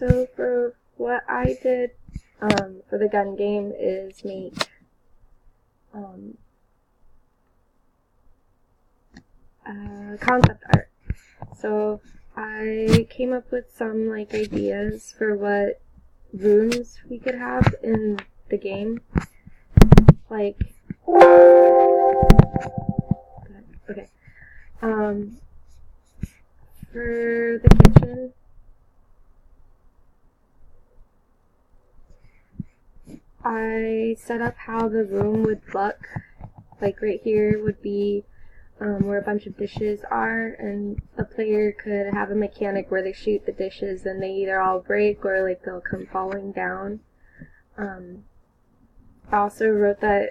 So for what I did for the gun game is make concept art. So I came up with some like ideas for what rooms we could have in the game. Like, okay. For the kitchen, I set up how the room would look. Like right here would be where a bunch of dishes are, and the player could have a mechanic where they shoot the dishes and they either all break or like they'll come falling down. I also wrote that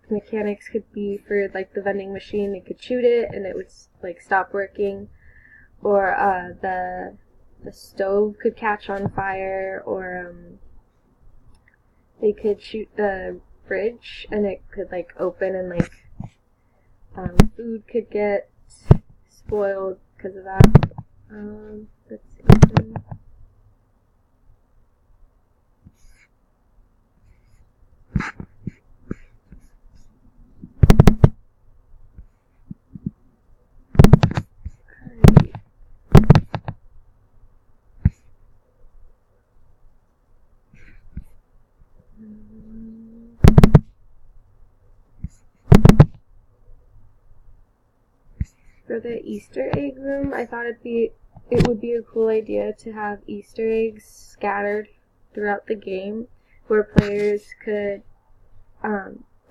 mechanics could be for like the vending machine, they could shoot it and it would like stop working, or the stove could catch on fire, or they could shoot the fridge and it could like open and like food could get spoiled because of that. Let's see. For the Easter egg room, I thought it would be a cool idea to have Easter eggs scattered throughout the game, where players could,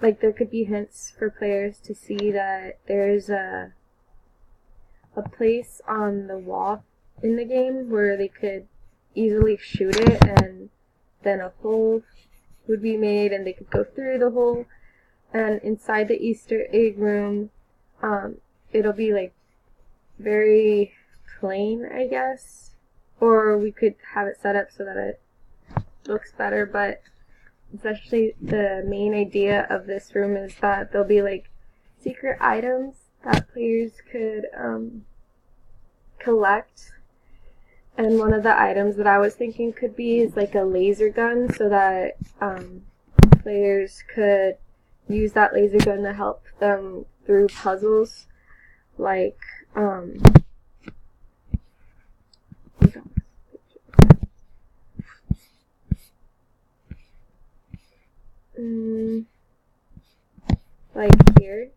like there could be hints for players to see that there's a place on the wall in the game where they could easily shoot it, and then a hole would be made and they could go through the hole, and inside the Easter egg room, it'll be like very plain, I guess, or we could have it set up so that it looks better, but essentially the main idea of this room is that there'll be like secret items that players could collect, and one of the items that I was thinking could be is like a laser gun, so that players could use that laser gun to help them through puzzles, like like here.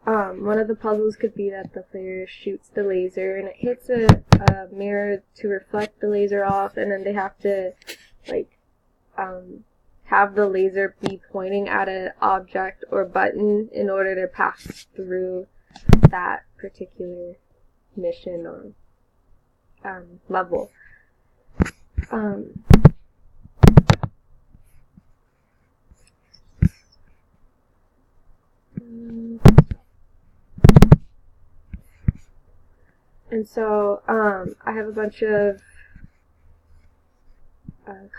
One of the puzzles could be that the player shoots the laser and it hits a mirror to reflect the laser off, and then they have to like have the laser be pointing at an object or button in order to pass through that particular mission or level. And so I have a bunch of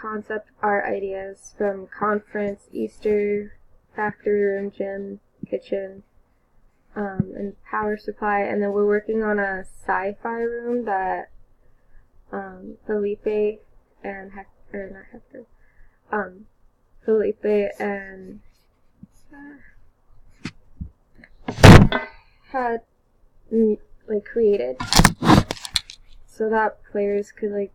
concept art ideas from conference, Easter, factory room, gym, kitchen, and power supply, and then we're working on a sci-fi room that Felipe and Felipe and had like created, so that players could like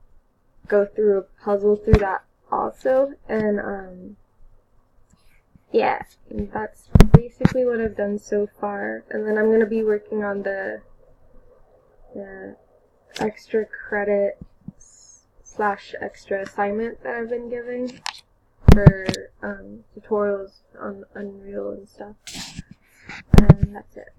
go through a puzzle through that also, and yeah, that's basically what I've done so far. And then I'm going to be working on the extra credit / extra assignment that I've been giving for tutorials on Unreal and stuff. And that's it.